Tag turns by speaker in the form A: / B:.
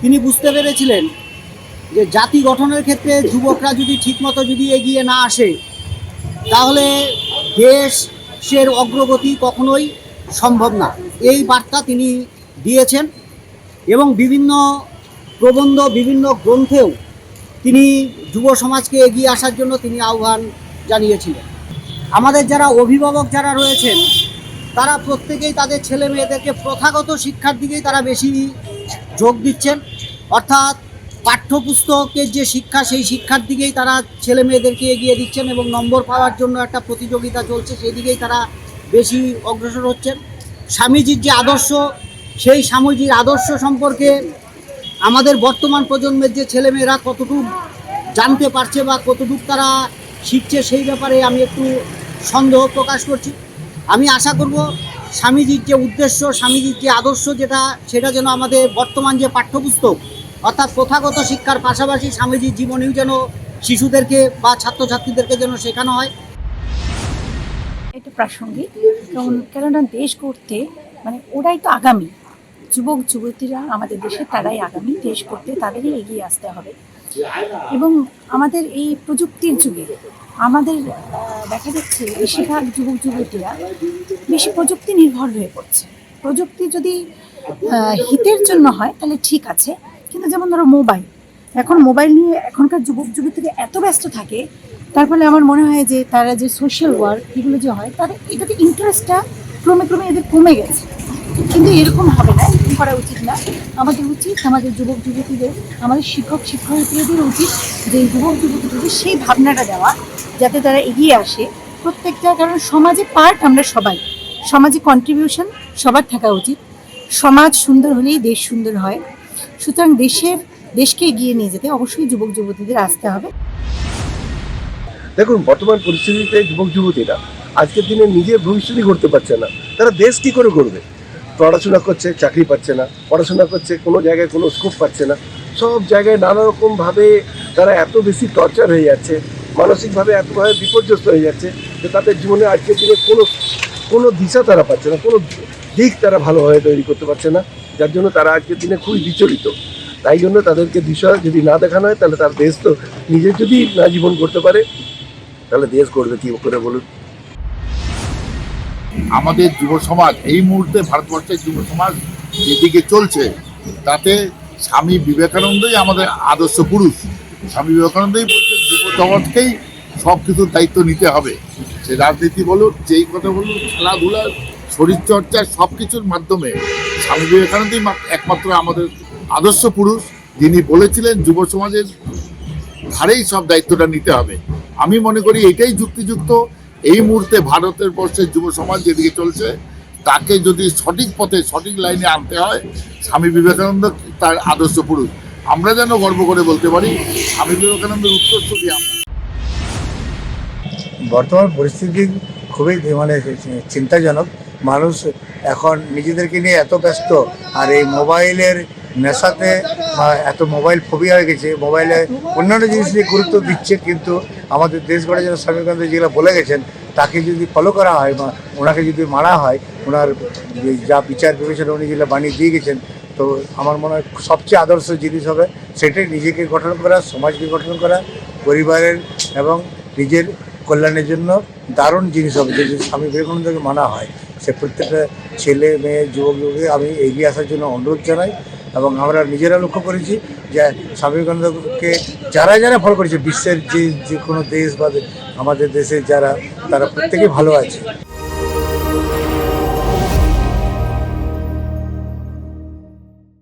A: তিনি বুঝতে পেরেছিলেন যে জাতি গঠনের ক্ষেত্রে যুবকরা যদি ঠিকমতো যদি এগিয়ে না আসে, তাহলে দেশের অগ্রগতি কখনোই সম্ভব না। এই বার্তা তিনি দিয়েছেন এবং বিভিন্ন প্রবন্ধ, বিভিন্ন গ্রন্থেও তিনি যুব সমাজকে এগিয়ে আসার জন্য তিনি আহ্বান জানিয়েছিলেন। আমাদের যারা অভিভাবক যারা রয়েছেন, তারা প্রত্যেকেই তাদের ছেলে মেয়েদেরকে প্রথাগত শিক্ষার দিকেই তারা বেশি যোগ দিচ্ছেন, অর্থাৎ পাঠ্যপুস্তকের যে শিক্ষা, সেই শিক্ষার দিকেই তারা ছেলে মেয়েদেরকে এগিয়ে দিচ্ছেন এবং নম্বর পাওয়ার জন্য একটা প্রতিযোগিতা চলছে, সেই দিকেই তারা বেশি অগ্রসর হচ্ছেন। স্বামীজির যে আদর্শ, সেই স্বামীজির আদর্শ সম্পর্কে আমাদের বর্তমান প্রজন্মের যে ছেলেমেয়েরা কতটুকু জানতে পারছে বা কতটুকু তারা শিখছে, সেই ব্যাপারে আমি একটু সন্দেহ প্রকাশ করছি। আমি আশা করব স্বামীজির যে উদ্দেশ্য, স্বামীজির যে আদর্শ, সেটা যেন আমাদের বর্তমান যে পাঠ্যপুস্তক, অর্থাৎ প্রথাগত শিক্ষার পাশাপাশি স্বামীজির জীবনেও যেন শিশুদেরকে বা ছাত্রছাত্রীদেরকে যেন শেখানো হয়।
B: এটা প্রাসঙ্গিক, কেননা দেশ গড়তে ওরাই তো আগামী যুবক যুবতীরা, আমাদের দেশে তারাই আগামী। দেশ করতে তাদেরই এগিয়ে আসতে হবে। এবং আমাদের এই প্রযুক্তির যুগে আমাদের দেখা যাচ্ছে বেশিরভাগ যুবক যুবতীরা বেশি প্রযুক্তি নির্ভর হয়ে পড়ছে। প্রযুক্তি যদি হিতের জন্য হয় তাহলে ঠিক আছে, কিন্তু যেমন ধরো মোবাইল নিয়ে এখনকার যুবক যুবতীরা এত ব্যস্ত থাকে, তার ফলে আমার মনে হয় যে তারা যে সোশ্যাল ওয়ার্ক এগুলো যে হয়, তাদের এটাতে ইন্টারেস্টটা ক্রমে এদের কমে গেছে। কিন্তু এরকম হবে না, এরকম করা উচিত না। আমাদের উচিত, আমাদের যুবক যুবতীদের, আমাদের শিক্ষক শিক্ষয়িত্রীদের উচিত যে যুবক যুবতীদের সেই ভাবনাটা দেওয়া, যাতে তারা এগিয়ে আসে প্রত্যেকটা। কারণ সমাজে পার্ট আমরা সবাই, সমাজে কন্ট্রিবিউশন সবার থাকা উচিত। সমাজ সুন্দর হলেই দেশ সুন্দর হয়। সুতরাং দেশকে এগিয়ে নিয়ে যেতে অবশ্যই যুবক যুবতীদের আসতে হবে।
C: দেখুন, বর্তমান পরিস্থিতিতে যুবক যুবতীরা আজকের দিনে নিজের ভবিষ্যৎই করতে পারছে না। তারা দেশ কী করে করবে? পড়াশোনা করছে, চাকরি পাচ্ছে না, পড়াশোনা করছে, কোনো জায়গায় কোনো স্কোপ পাচ্ছে না। সব জায়গায় নানা রকমভাবে তারা এত বেশি টর্চার হয়ে যাচ্ছে, মানসিকভাবে এতভাবে বিপর্যস্ত হয়ে যাচ্ছে যে তাদের জীবনে আজকের দিনে কোনো দিশা তারা পাচ্ছে না, কোনো দিক তারা ভালোভাবে তৈরি করতে পারছে না, যার জন্য তারা আজকের দিনে খুবই বিচলিত। তাই জন্য তাদেরকে দিশা যদি না দেখানো হয়, তাহলে তার দেশ তো নিজের যদি না জীবন করতে পারে, তাহলে দেশ করবে কি করে বলুন?
D: আমাদের যুব সমাজ এই মুহূর্তে, ভারতবর্ষের যুব সমাজ যেদিকে চলছে, তাতে স্বামী বিবেকানন্দই আমাদের আদর্শ পুরুষ। স্বামী বিবেকানন্দই বলছেন যুব সমাজকেই সব কিছুর দায়িত্ব নিতে হবে। সে রাজনীতি বলুন, যেই কথা বলুন, খেলাধুলা, শরীরচর্চার সব কিছুর মাধ্যমে স্বামী বিবেকানন্দই একমাত্র আমাদের আদর্শ পুরুষ, যিনি বলেছিলেন যুব সমাজের ঘাড়েই সব দায়িত্বটা নিতে হবে। আমি মনে করি এটাই যুক্তিযুক্ত। এই মুহূর্তে ভারতের বর্ষের যুব সমাজ যেদিকে চলছে, তাকে যদি সঠিক পথে, সঠিক লাইনে আনতে হয়, স্বামী বিবেকানন্দ তার আদর্শ পুরুষ। আমরা যেন গর্ব করে বলতে পারি স্বামী বিবেকানন্দের উত্তরসূরি আমরা।
E: বর্তমান পরিস্থিতি খুবই চিন্তাজনক। মানুষ এখন নিজেদেরকে নিয়ে এত ব্যস্ত, আর এই মোবাইলের নেশাতে এত মোবাইল ফোবিয়া হয়ে গেছে। মোবাইলে অন্যান্য জিনিস নিয়ে গুরুত্ব দিচ্ছে, কিন্তু আমাদের দেশ গড়ে যেন স্বামী বিবেকানন্দ যেগুলো বলে গেছেন, তাকে যদি ফলো করা হয় বা ওনাকে যদি মানা হয়, ওনার যা বিচার বিবেচনা উনি যেগুলো বানিয়ে দিয়ে গেছেন, তো আমার মনে হয় সবচেয়ে আদর্শ জিনিস হবে সেটাই, নিজেকে গঠন করা, সমাজকে গঠন করা, পরিবারের এবং নিজের কল্যাণের জন্য দারুণ জিনিস হবে। যে স্বামী বিবেকানন্দকে মানা হয়, সে প্রত্যেকটা ছেলে মেয়ে যুবক যুবককে আমি এগিয়ে আসার জন্য অনুরোধ জানাই। এবং আমরা নিজেরা লক্ষ্য করেছি যে স্বামী বিবেকানন্দকে যারা ফলো করেছে, বিশ্বের যে কোনো দেশ বা আমাদের দেশে তারা প্রত্যেকেই ভালো আছে।